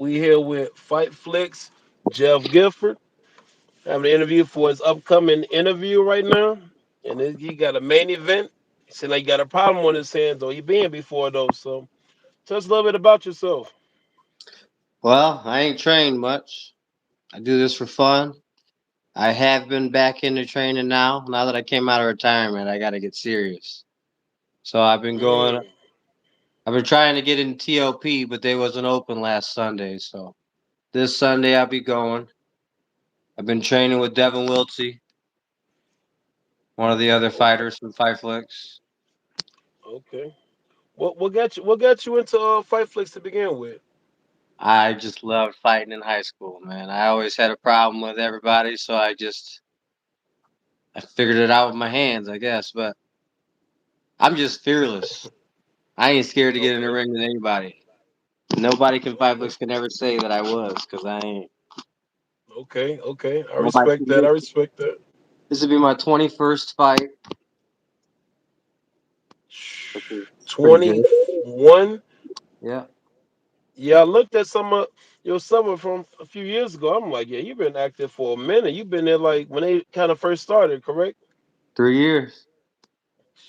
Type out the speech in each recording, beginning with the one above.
We here with FightFlix Jeff Gifford. Having an interview for his upcoming interview right now. And he got a main event. He said like he got a problem on his hands, though. He been before, though. So tell us a little bit about yourself. Well, I ain't trained much. I do this for fun. I have been back into training now. Now that I came out of retirement, I got to get serious. So Mm, I've been trying to get in TOP, but they wasn't open last Sunday. So this Sunday I'll be going. I've been training with Devin Wiltsey, one of the other okay. fighters from FightFlix. Okay. What got you into FightFlix to begin with? I just loved fighting in high school, man. I always had a problem with everybody, so I figured it out with my hands, I guess. But I'm just fearless. I ain't scared to get in the Okay. ring with anybody. Nobody can five Okay. looks can ever say that I was, because I ain't. Okay. Okay. I Well, my, respect that. I respect that. this will be my 21st fight, which is pretty good. 21. Yeah. Yeah, I looked at some of your summer from a few years ago. I'm like, yeah, you've been active for a minute. You've been there like when they kind of first started, correct? 3 years.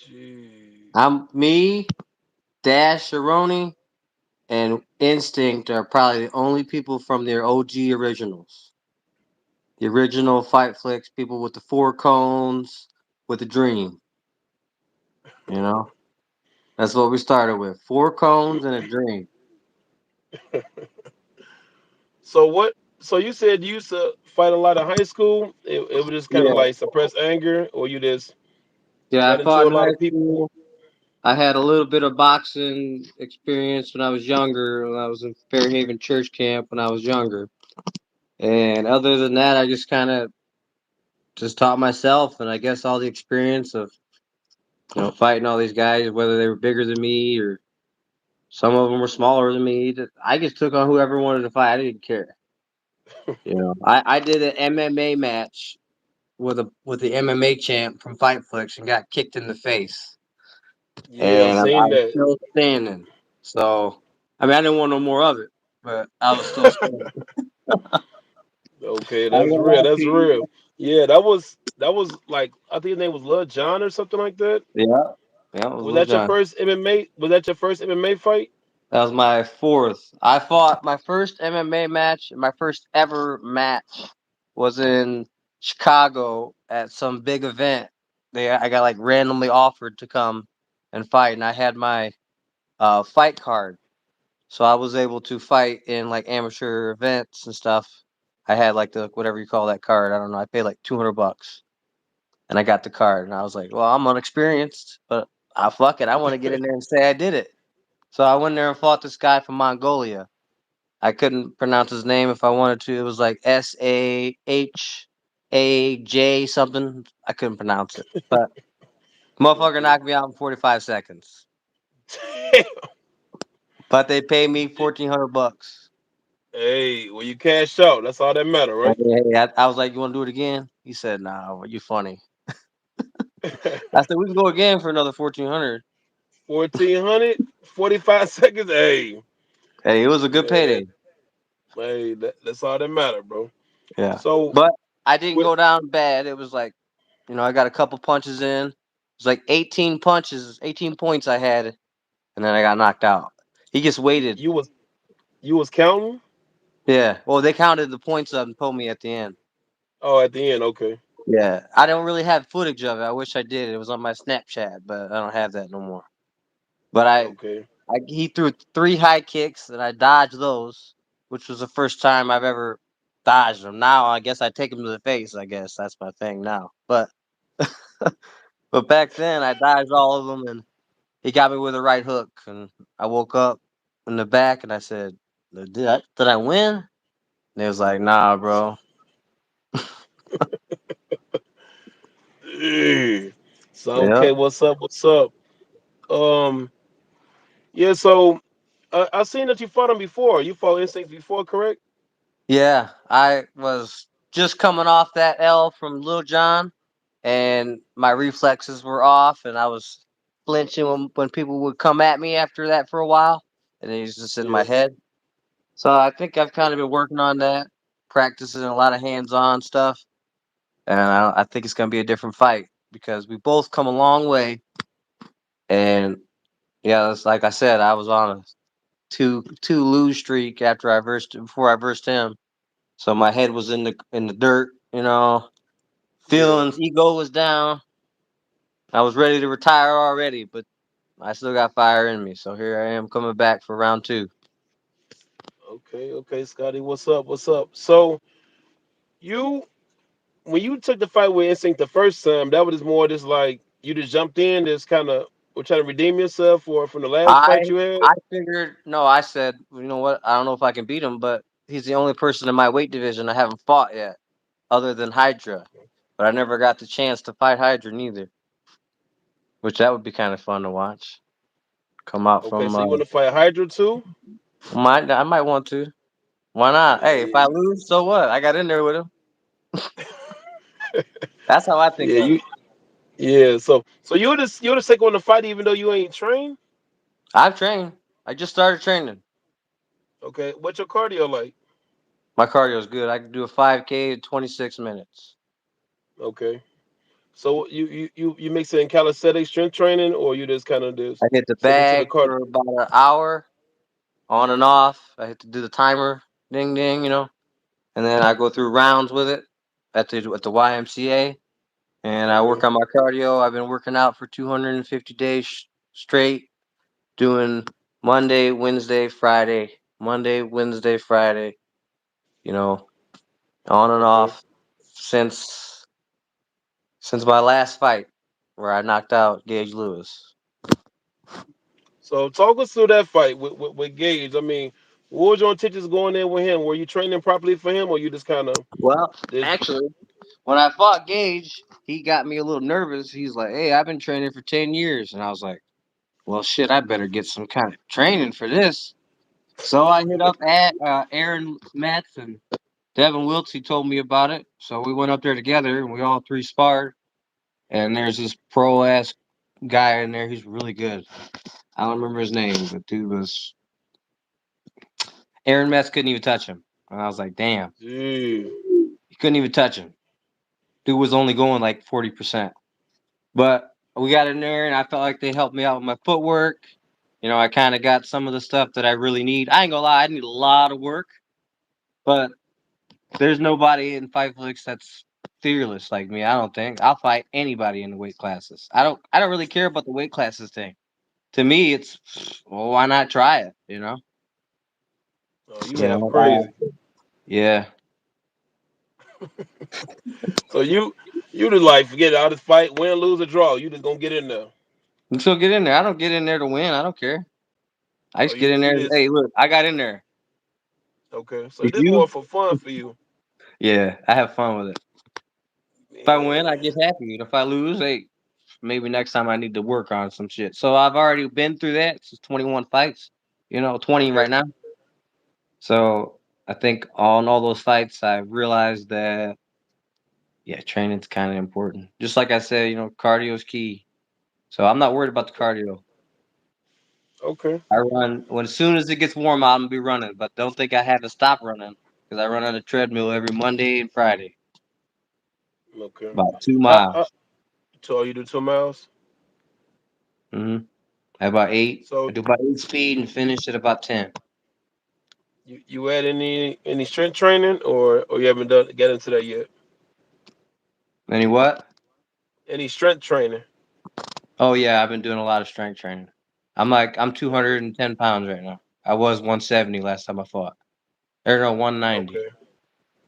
Jeez. I'm me, Dash Sharoni, and Instinct are probably the only people from their OG originals. The original Fight Flicks, people with the four cones, with the dream. You know? That's what we started with. Four cones and a dream. So what? So you said you used to fight a lot in high school. It would just kind of Yeah. like suppress anger, or you just Yeah, I got into fought a in lot high of people. school. I had a little bit of boxing experience when I was younger, when I was in Fairhaven Church Camp when I was younger. And other than that, I just kind of just taught myself, and I guess all the experience of fighting all these guys, whether they were bigger than me or some of them were smaller than me. I just took on whoever wanted to fight. I didn't care. I did an MMA match with the MMA champ from FightFlix and got kicked in the face, Yeah, I've and I seen was that. still standing. So I mean, I didn't want no more of it, but I was still standing. Okay, I that's went real. lie That's to you. real. Yeah, that was like I think his name was Lil John or something like that. Yeah, yeah, it was Was Lil that your John. first MMA? Was that your first MMA fight? That was my fourth. I fought my first MMA match. My first ever match was in Chicago at some big event. I got like randomly offered to come and fight, and I had my fight card, so I was able to fight in like amateur events and stuff. I had like the whatever you call that card. I don't know. I paid like $200, and I got the card, and I was like, "Well, I'm unexperienced, but I fuck it. I want to get in there and say I did it." So I went there and fought this guy from Mongolia. I couldn't pronounce his name if I wanted to. It was like SAHAJ something. I couldn't pronounce it, but motherfucker Okay. knocked me out in 45 seconds. But they paid me $1,400. Hey, well, you cash out. That's all that matter, I, right? mean, hey, I was like, "You want to do it again?" He said, "Nah, you funny." I said, "We can go again for another 1,400." 1400, 45 seconds. Hey, Hey, it was a good man. payday. Hey, that's all that matter, bro. Yeah, So, but I didn't with go down bad. It was like, I got a couple punches in. It was like 18 punches, 18 points I had, and then I got knocked out. He just waited. you was counting? Yeah. Well, they counted the points up and told me at the end. Oh, at the end, okay. Yeah. I don't really have footage of it. I wish I did. It was on my Snapchat, but I don't have that no more. But Okay. he threw three high kicks and I dodged those, which was the first time I've ever dodged them. Now I guess I take them to the face. I guess that's my thing now. But back then I dodged all of them and he got me with a right hook and I woke up in the back and I said, "Did I win?" And he was like, "Nah, bro." Hey. So, Yeah. okay, what's up? What's up? Um, yeah, so I seen that you fought him before. You fought Instinct before, correct? Yeah, I was just coming off that L from Lil Jon, and my reflexes were off, and I was flinching when people would come at me after that for a while, and it was just in my Yeah. head. So I think I've kind of been working on that, practicing a lot of hands-on stuff, and I think it's gonna be a different fight because we both come a long way. And yeah, it's like I said, I was on a two lose streak after I versed before I versed him. So my head was in the dirt, Yeah. feelings, ego was down. I was ready to retire already, but I still got fire in me. So here I am coming back for round two. Okay, okay, Scotty, what's up? What's up? So you when you took the fight with Instinct the first time, that was more just like you just jumped in, just kind of were trying to redeem yourself or from the last I fight you had. I figured no, I said, you know what? I don't know if I can beat him, but he's the only person in my weight division I haven't fought yet, other than Hydra. But I never got the chance to fight Hydra neither, which that would be kind of fun to watch. Come out Okay, from so you want to fight Hydra too? I might want to. Why not? Hey, if I Yeah, lose, so what? I got in there with him. That's how I think yeah, of it. yeah. So you're the second one to fight even though you ain't trained. I've trained. I just started training. Okay, what's your cardio like? My cardio is good. I can do a 5K in 26 minutes. Okay, so you mix it in calisthenics, strength training, or you just kind of just I hit the sticking to the bag cardio? for about an hour, on and off. I hit to do the timer, ding ding, and then I go through rounds with it at the YMCA, and I work Okay, on my cardio. I've been working out for 250 days straight, doing Monday, Wednesday, Friday, Monday, Wednesday, Friday. You know, on and okay. off since my last fight where I knocked out Gage Lewis. So talk us through that fight with Gage. I mean, what was your intentions going in with him? Were you training properly for him, or you just kind of Well, just actually, when I fought Gage, he got me a little nervous. He's like, "Hey, I've been training for 10 years," and I was like, "Well, shit, I better get some kind of training for this." So I hit up at Aaron Metz and Devin Wiltz. He told me about it, so we went up there together and we all three sparred. And there's this pro ass guy in there. He's really good. I don't remember his name, but dude was Aaron Metz couldn't even touch him. And I was like, damn, gee, he couldn't even touch him. Dude was only going like 40%. But we got in there and I felt like they helped me out with my footwork. I kind of got some of the stuff that I really need. I ain't gonna lie, I need a lot of work, but there's nobody in FightFlix that's fearless like me. I don't think I'll fight anybody in the weight classes. I don't really care about the weight classes thing. To me, it's well, why not try it? oh, you You half know, crazy. yeah. So you just like forget it, I'll just fight, win, lose, or draw. You just gonna get in there. You still get in there. I don't get in there to win. I don't care. I Oh, just get in there. you just Hey, look, I got in there. okay. So If this you, more for fun for you. yeah, I have fun with it. If I win, I Yeah. get happy. And if I lose, hey, maybe next time I need to work on some shit. So I've already been through that. It's 21 fights. 20 Okay. right now. So I think on all those fights, I realized that yeah, training's kind of important. Just like I said, cardio is key. So I'm not worried about the cardio. Okay. I run when as soon as it gets warm out, I'm gonna be running. But don't think I have to stop running because I run on a treadmill every Monday and Friday, Okay. about two I miles. so you do 2 miles. Mm-hmm. About eight. I So do about 8 speed and finish at about 10. you had any strength training or you haven't done get into that yet? Any what? Any strength training? Oh yeah, I've been doing a lot of strength training. I'm Okay. 210 pounds right now. I was 170 last time I fought. Or no, 190. Okay.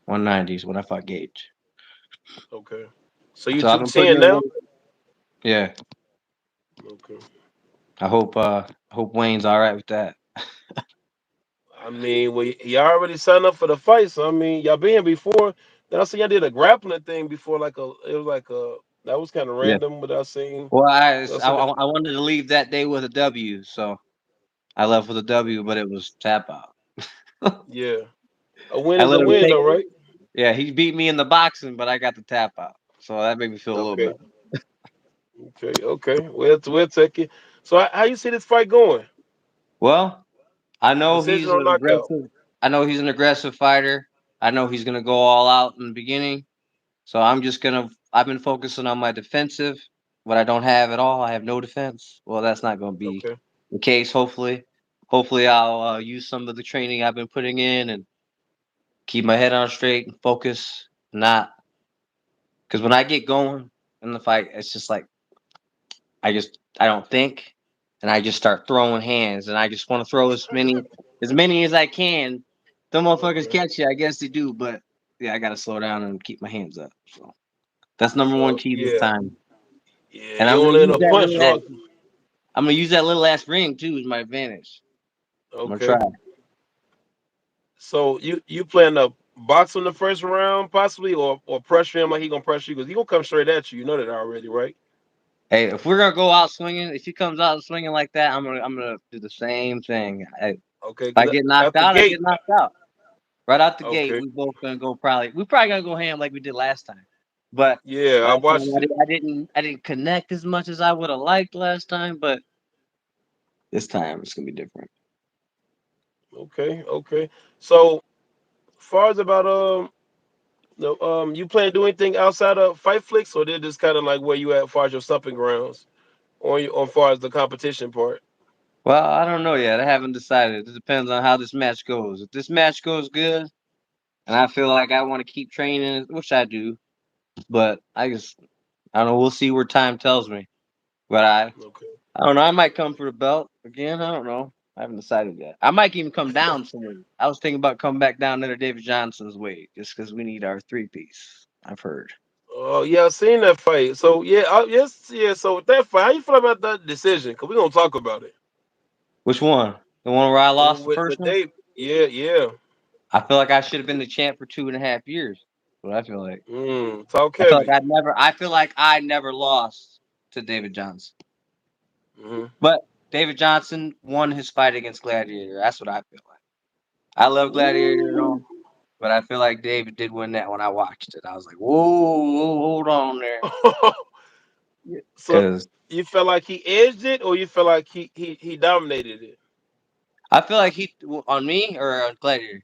190 is when I fought Gage. Okay. So you So I've two been putting ten in now? work. Yeah. Okay. I hope Wayne's all right with that. I mean, y'all already signed up for the fight, so I mean, y'all been here before. Then I see y'all did a grappling thing before, it was like a that was kind of Yeah. random, but I seen. Well, I, I I seen that, I wanted to leave that day with a W, so I left with a W, but it was tap out. yeah, a win I is a let him win, take. though, right? Yeah, he beat me in the boxing, but I got the tap out, so that made me feel a little Okay, better. okay. We'll take it. So how you see this fight going? Well, I know he's Decision or an knockout? aggressive. I know he's an aggressive fighter. I know he's gonna go all out in the beginning. So I've been focusing on my defensive. What I don't have at all, I have no defense. Well, that's not gonna be Okay. the case. Hopefully I'll use some of the training I've been putting in and keep my head on straight and focus. Not because when I get going in the fight, it's just like I don't think, and I just start throwing hands, and I just want to throw as many as I can. The motherfuckers Okay. catch you, I guess they do, but yeah, I gotta slow down and keep my hands up. So that's number one So key this yeah, time. yeah, And you don't end up punch drunk. I'm gonna use that little ass ring too as my advantage. I'm gonna try. Okay. So you plan to box him the first round possibly, or pressure him like he gonna pressure you because he gonna come straight at you. You know that already, right? Hey, if we're gonna go out swinging, if he comes out swinging like that, I'm gonna do the same thing. If Okay. I Because get knocked at the out, I gate. get knocked out. Right out the gate, Okay. we probably gonna go ham like we did last time. But Yeah, I last time watched it. I didn't connect as much as I would have liked last time, but this time it's gonna be different. Okay. Okay. So far as about no you plan to do anything outside of Fight Flicks, or did this kind of like where you at as far as your stomping grounds, or you, on far as the competition part? Well, I don't know yet. I haven't decided. It depends on how this match goes. If this match goes good and I feel like I want to keep training, which I do, but I don't know, we'll see where time tells me. But Okay. I don't know, I might come for the belt again. I don't know. I haven't decided yet. I might even come down some. I was thinking about coming back down there to David Johnson's weight just because we need our three piece. I've heard. Oh yeah, I seen that fight. So yeah, yes, yeah. So with that fight, how you feel about that decision? Cause we gonna talk about it. Which one? The one where I The one lost the first with one? Dave. Yeah, yeah. I feel like I should have been the champ for 2.5 years. That's what I feel like. Talk heavy. I feel like I never lost to David Johnson. Hmm. But David Johnson won his fight against Gladiator. That's what I feel like. I love Gladiator and Ooh. all, but I feel like David did win that when I watched it. I was like, whoa, hold on there. So Because you felt like he edged it, or you felt like he dominated it I feel like on me or on Gladiator,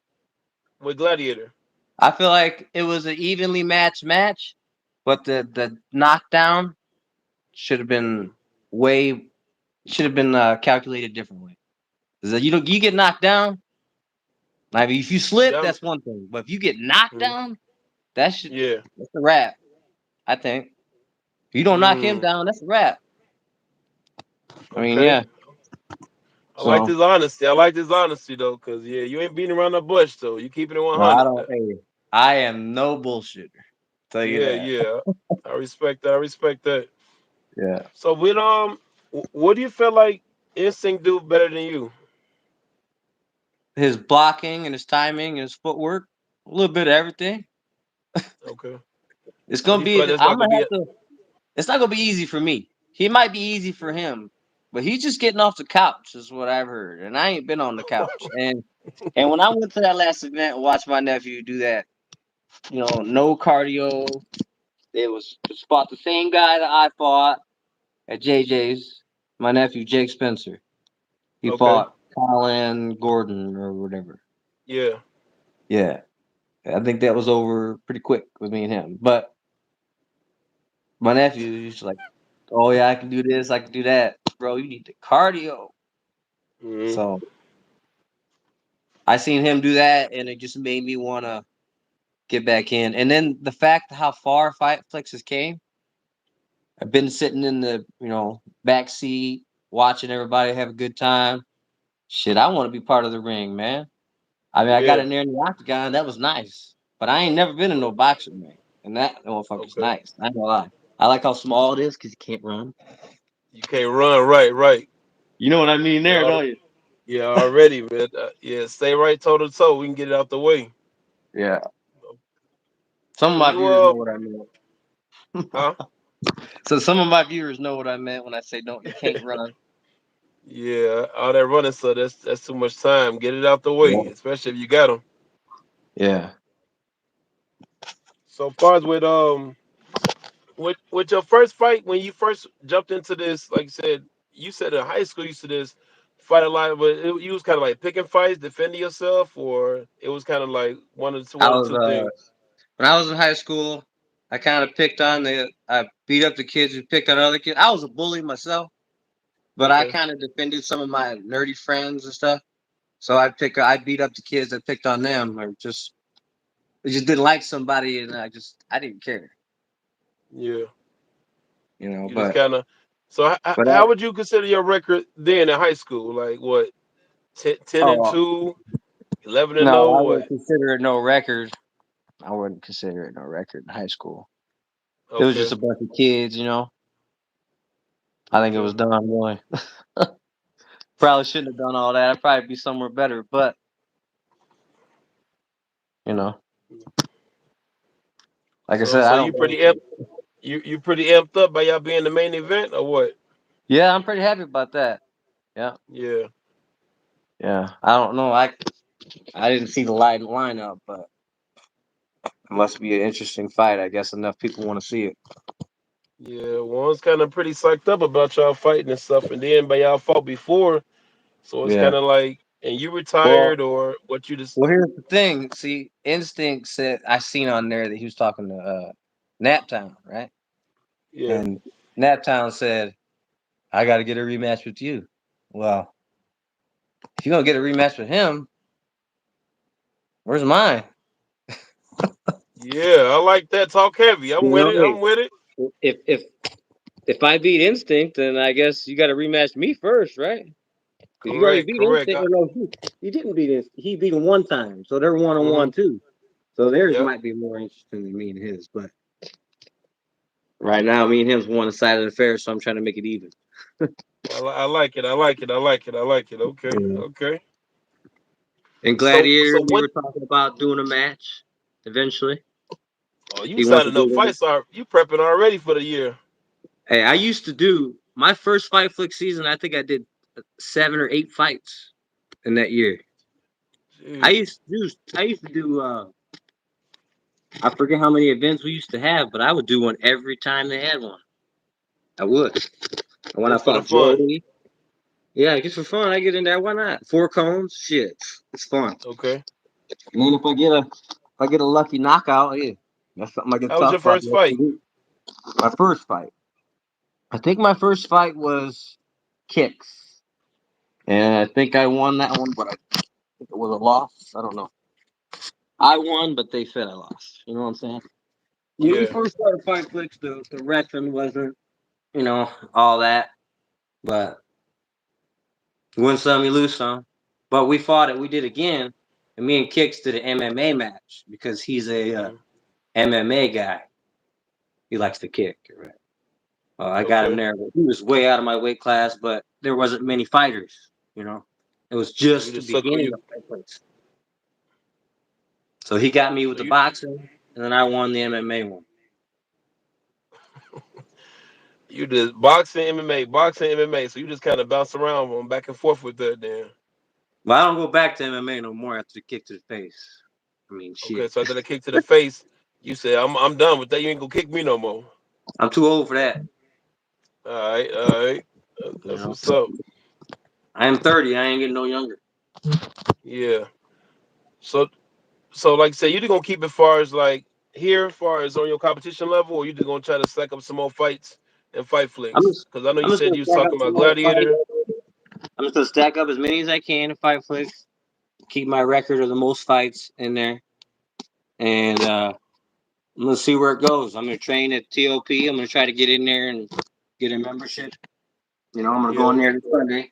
with Gladiator? I feel like it was an evenly matched match, but the knockdown should have been way should have been calculated differently. 'Cause you get knocked down. I mean, if you You slip, down? that's one thing. But if you get knocked Mhm. down, that should Yeah. that's a wrap. I think. If you don't knock him Mm. down, that's a wrap. I mean, Okay. yeah. I like So this honesty. I like this honesty though, cause yeah, you ain't beating around the bush though. You keeping it no, I 100. don't. Hey, I am no bullshitter. Tell you Yeah, that. yeah. I respect that. I respect that. Yeah. So with what do you feel like Instinct do better than you? His blocking and his timing and his footwork, a little bit of everything. Okay. It's So gonna you feel be. like that's not I'm gonna gonna be have to. It's not gonna be easy for me. He might be easy for him, but he's just getting off the couch, is what I've heard. And I ain't been on the couch. And when I went to that last event and watched my nephew do that, no cardio. It was fought the same guy that I fought at JJ's. My nephew Jake Spencer. He okay. fought Colin Gordon or whatever. Yeah. Yeah, I think that was over pretty quick with me and him. But my nephew was like, "Oh yeah, I can do this, I can do that, bro. You need the cardio." Hmm. So I seen him do that, and it just made me want to get back in. And then the fact how far FightFlix has came. I've been sitting in the back seat watching everybody have a good time. Shit, I want to be part of the ring, man. I mean, I got Yeah. in there in the octagon. That was nice. But I ain't never been in no boxing ring. And that motherfucker's Okay. nice. I ain't gonna lie. I like how small it is because you can't run. You can't run. Right. Right. You know what I mean Yeah. there, don't you? Yeah. Already, man. Yeah. Stay right toe to toe. We can get it out the way. Yeah. Some of So my you viewers know what I meant. huh? So some of my viewers know what I meant when I say don't you can't run. Yeah. All that running, so that's too much time. Get it out the Yeah. way, especially if you got them. Yeah. So far as with your first fight when you first jumped into this, like you said in high school, you used to this fight a lot, but you was kind of like picking fights, defending yourself, or it was kind of like I one or was two things. when I was in high school, I kind of I beat up the kids who picked on other kids. I was a bully myself, but I Okay. kind of defended some of my nerdy friends and stuff. So I beat up the kids that picked on them, or just they just didn't like somebody, and I didn't care, Yeah. you know. You just kind of. So But how would you consider your record then in high school? Like what? 10 and oh 2, 11 and no, 0, I what? wouldn't consider it no record. I wouldn't consider it no record in high school. It was just Okay. a bunch of kids, you know. I think it Okay. was done one. Probably shouldn't have done all that. I'd probably be somewhere better, but you know, like I So said, I you don't pretty really. amped you pretty amped up by y'all being the main event or what? Yeah, I'm pretty happy about that. Yeah, Yeah. yeah. I don't know. I didn't see the lineup, but it must be an interesting fight. I guess enough people want to see it. Yeah. One's kind of pretty psyched up about y'all fighting and stuff, and then by y'all fought before, so it's Yeah. kind of like, and you Well, retired or what? You just here's the thing. See, Instinct said I seen on there that he was talking to Naptown, right? yeah. And Naptown said, "I got to get a rematch with you." Well, if you're gonna get a rematch with him, where's mine? Yeah, I like that. Talk heavy. I'm You with know, it. hey, I'm with it. if I beat Instinct, then I guess you got to rematch me first, right? Because you already Correct. beat Correct. Instinct. Or no, he didn't beat Instinct. He beat him one time, so they're 1-on-1 Mm-hmm. too. So theirs Yep. might be more interesting than me and his. But right now, me and him's one side of the fair, so I'm trying to make it even. I like it. I like it. I like it. I like it. Okay. Yeah. Okay. And So Gladiator, we what? were talking about doing a match eventually. Oh, you He wants to signing up do that. fights are you prepping already for the year? Hey, I used to do my first FightFlix season. I think I did 7 or 8 fights in that year. Jeez. I used to do I forget how many events we used to have, but I would do one every time they had one. I would. And when I Just for the fought fun. Joey, yeah, just for fun, I get in there. Why not? 4 cones, shit, it's fun. Okay. And then if I get a lucky knockout, yeah, that's something I get to How was talk your about first the next fight? week. My first fight, I think my first fight was kicks, and I think I won that one, but I think it was a loss. I don't know. I won, but they said I lost. You know what I'm saying? When we Yeah. first started Fight Flicks, the wrestling wasn't, all that. But you win some, you lose some. But we fought it. We did again. And me and Kicks did an MMA match because he's a Hmm. MMA guy. He likes to kick. Right? I got him Okay. there. But he was way out of my weight class, but there wasn't many fighters. You know, it was So you just the just suck. beginning of Fight Flicks. So he got me with So the you boxing, and then I won the MMA one. you did boxing, MMA, boxing, MMA. So you just kind of bounce around, going back and forth with that. Then. But I don't go back to MMA no more after the kick to the face. I mean, Okay. shit. So after the kick to the face, you say, I'm done with that. You ain't gonna kick me no more. I'm too old for that. All right. All right. You That's know, what's up. I am 30. I ain't getting no younger. Yeah. So like I said, you just gonna keep it far as like here, far as on your competition level, or you just gonna try to stack up some more fights and fight I'm flicks? just, Because I know I'm you just said gonna you was stack up talking some about more fights. Gladiator. I'm just gonna stack up as many as I can in fight flicks. Keep my record of the most fights in there, and I'm gonna see where it goes. I'm gonna train at TOP. I'm gonna try to get in there and get a membership. I'm gonna go Yeah. in there this Sunday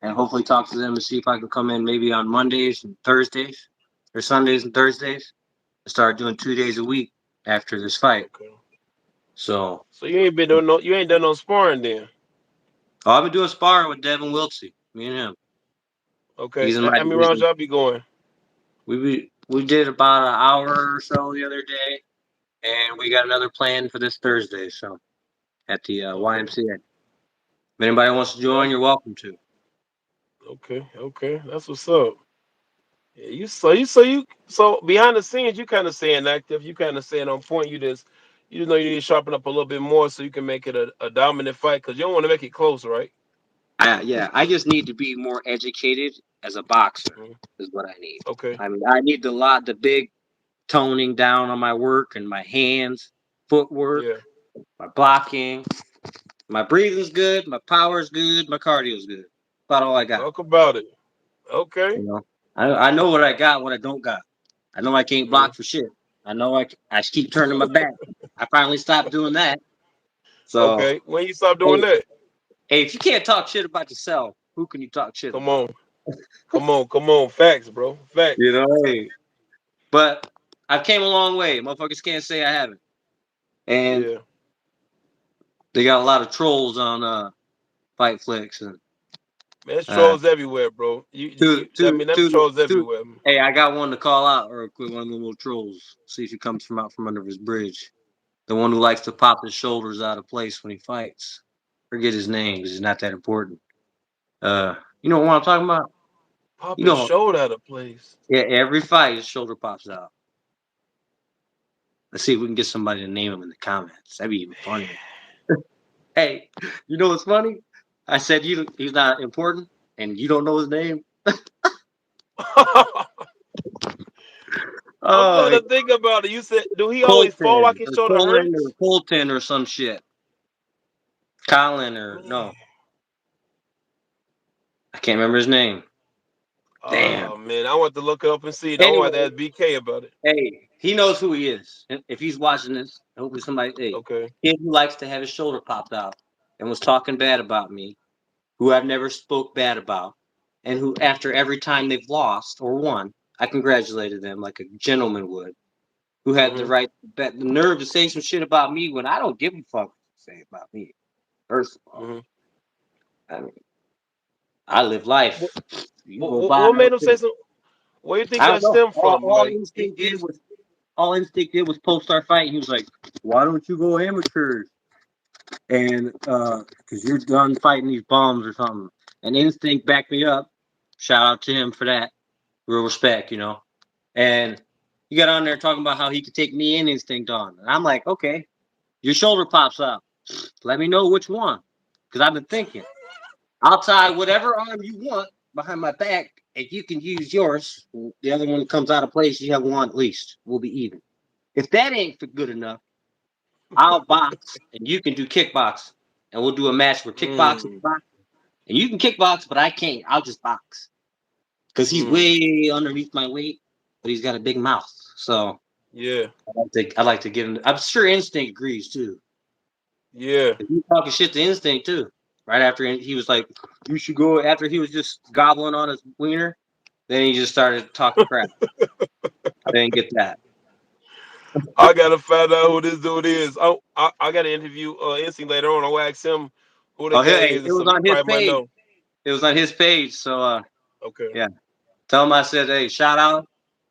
and hopefully talk to them and see if I can come in maybe on Mondays and Thursdays, or Sundays and Thursdays, and start doing 2 days a week after this fight. Okay. So, So you ain't been doing no, you ain't done no sparring then. I've been doing sparring with Devin Wiltsey. Me and him. Okay. He's in my How many rounds division. y'all be going? We did about an hour or so the other day, and we got another plan for this Thursday. So at the Okay. YMCA. If anybody wants to join, That's you're welcome to. okay. Okay. That's what's up. Yeah, so behind the scenes you kind of staying active. You kind of staying on point. You just know you need to sharpen up a little bit more so you can make it a dominant fight because you don't want to make it close, right? I just need to be more educated as a boxer. Mhm. Is what I need. Okay. I mean, I need the big toning down on my work and my hands, footwork, Yeah. my blocking. My breathing's good. My power's good. My cardio's good. About all I got. Talk about it. Okay. You know, I know what I got, what I don't got. I know I can't Mhm. block for shit. I know I keep turning my back. I finally stopped doing that. So Okay. When you stop doing hey, that? hey, if you can't talk shit about yourself, who can you talk shit Come about? on. Come on. Come on. Facts, bro. You Facts. know, hey. But I've came a long way. Motherfuckers can't say I haven't. And Yeah. they got a lot of trolls on FightFlix and Man, there's uh trolls everywhere, bro. two I two mean, them two trolls two. everywhere. Hey, I got one to call out real quick. One of the little trolls. See if he comes from out from under his bridge. The one who likes to pop his shoulders out of place when he fights. Forget his name because it's not that important. You know what I'm talking about? Pop You his know, shoulder out of place. yeah, every fight his shoulder pops out. Let's see if we can get somebody to name him in the comments. That'd be even funnier. Hey, you know what's funny? I said he's not important, and you don't know his name. I'm trying Oh, to think about it. You said, do he always fall like Colton his or shoulder Colin or hurts? Colton or some shit. Colin or Man. no, I can't remember his name. Damn. Oh man, I want to look it up and see. Though I want to Anyway, ask BK about it. hey, he knows who he is. If he's watching this, hopefully somebody, hey, Okay. kid who likes to have his shoulder popped out and was talking bad about me, who I've never spoke bad about, and who after every time they've lost or won, I congratulated them like a gentleman would. Who had the Mhm. right, the nerve to say some shit about me when I don't give a fuck to say about me. First of all, Mhm. I mean, I live What, life. You go by, what I made don't him say care. so? Where you think I don't that know. stemmed from? All Like instinct did was post our fight. He was like, "Why don't you go amateur?" And because you're done fighting these bums or something. And Instinct backed me up. Shout out to him for that. Real respect, you know. And he got on there talking about how he could take me and Instinct on. And I'm like, okay, your shoulder pops up. Let me know which one. Because I've been thinking, I'll tie whatever arm you want behind my back. If you can use yours, the other one comes out of place, you have one at least. We'll be even. If that ain't good enough, I'll box and you can do kickbox. And we'll do a match where kickboxing mm, and you can kickbox, but I can't. I'll just box because he's mm, way underneath my weight, but he's got a big mouth. So yeah, I like to give him. I'm sure Instinct agrees too. yeah. He talking shit to Instinct too. Right after he was like, "You should go." After he was just gobbling on his wiener, then he just started talking crap. I didn't get that. I gotta find out who this dude is. I got to interview Instinct later on. I'll ask him who the Oh, guy hey, is it and was stuff. He on his probably might page. know. It was on his page. So Okay. yeah, tell him I said, "Hey, shout out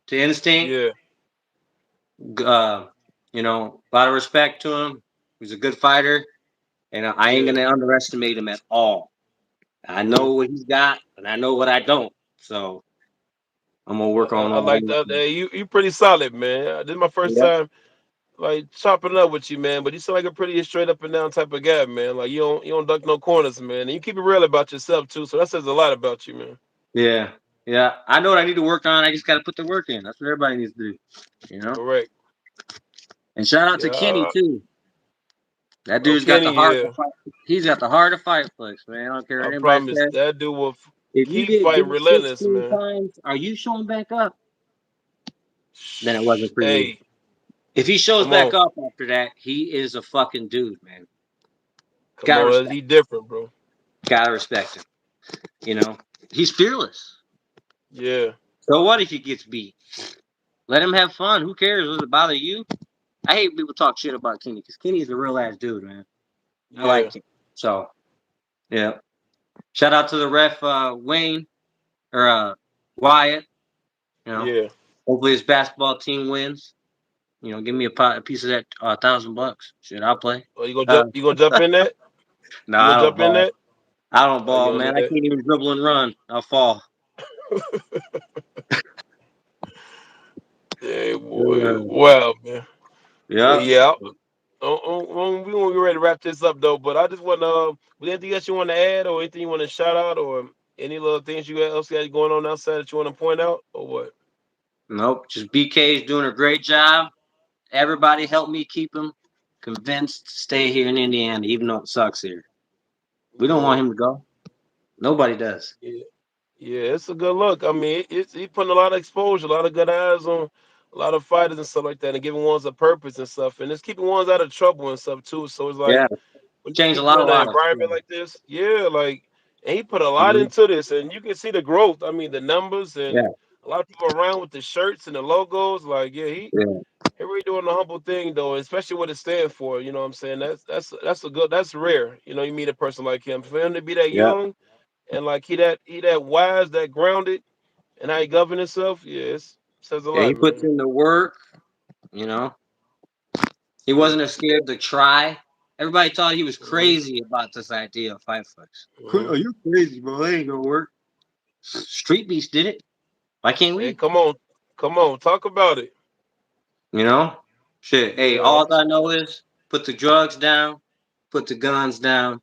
to Instinct." Yeah, Uh, a lot of respect to him. He's a good fighter, and I ain't yeah. gonna underestimate him at all. I Hmm. know what he's got, and I know what I don't. So I'm gonna work on I all. like that. You pretty solid, man. This is my first Yep. time like chopping up with you, man. But you seem like a pretty straight up and down type of guy, man. Like you don't duck no corners, man. And you keep it real about yourself too. So that says a lot about you, man. Yeah, yeah. I know what I need to work on. I just got to put the work in. That's what everybody needs to do. You know. Correct. And shout out to Yeah. Kenny too. That Oh, dude's got the Kenny, heart to yeah. fight. He's got the heart to fight, flex, man. I don't care I what anybody promise says. that dude will If you keep get fighting beat relentless, 16 man. times, are you showing back up? Then it wasn't for you. Hey, If he shows come back on. up after that, he is a fucking dude, man. Come Gotta on. respect. He different, bro. Gotta respect him. You know, he's fearless. Yeah. So what if he gets beat? Let him have fun. Who cares? Does it bother you? I hate people talk shit about Kenny because Kenny's a real ass dude, man. I Yeah. like him. So yeah. Shout out to the ref Wayne or Wyatt. You know, Yeah. hopefully his basketball team wins. You know, give me a piece of that $1,000. Shit, I'll play. Oh, you gonna Uh, jump? You gonna jump in that? no, You I gonna don't jump in ball. that? I don't Oh, you ball, don't man. need I that. can't even dribble and run. I'll fall. Yeah, boy. Uh, Wow, man. Well, yeah. yeah. I'm We won't get ready to wrap this up though. But I just want with anything else you want to add, or anything you want to shout out, or any little things you else got going on outside that you want to point out, or what? Nope, just BK's doing a great job. Everybody help me keep him convinced to stay here in Indiana, even though it sucks here. We don't Yeah, want him to go. Nobody does. yeah, yeah. It's a good look. I mean, it's he putting a lot of exposure, a lot of good eyes on a lot of fighters and stuff like that, and giving ones a purpose and stuff, and it's keeping ones out of trouble and stuff too. So it's like Yeah, when you changed keep a them lot in of an lives. environment Yeah. like this, yeah, like, and he put a lot Mhm. into this, and you can see the growth. I mean, the numbers Yeah, and a lot of people around with the shirts and the logos. Like, yeah, yeah, he really doing the humble thing though, especially what it stands for. You know what I'm saying? That's a good. That's rare. You know, you meet a person like him. For him to be that yeah, young and like he that wise, that grounded, and how he govern himself, yeah, says a yeah. He lot, puts man. in the work. You know, he Yeah. wasn't scared to try. Everybody thought he was Hmm. crazy about this idea of FightFlix. Hmm. Oh, you're crazy, bro. That ain't gonna work. Street Beast did it. Why can't Hey, we? come on, talk about it. You know? Shit. Hey, Yeah, all I know is put the drugs down, put the guns down,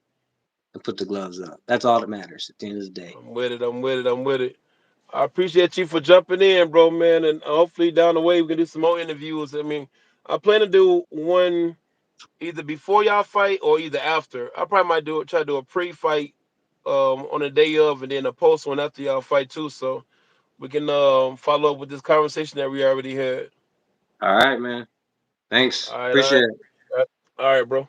and put the gloves up. That's all that matters at the end of the day. I'm with it. I'm with it. I'm with it. I appreciate you for jumping in, bro, man. And hopefully down the way we can do some more interviews. I mean, I plan to do one either before y'all fight or either after. I probably might try to do a pre-fight on the day of, and then a post one after y'all fight too. So we can follow up with this conversation that we already had. All right, man. Thanks. All right, all Appreciate right, it. all right, all right, bro.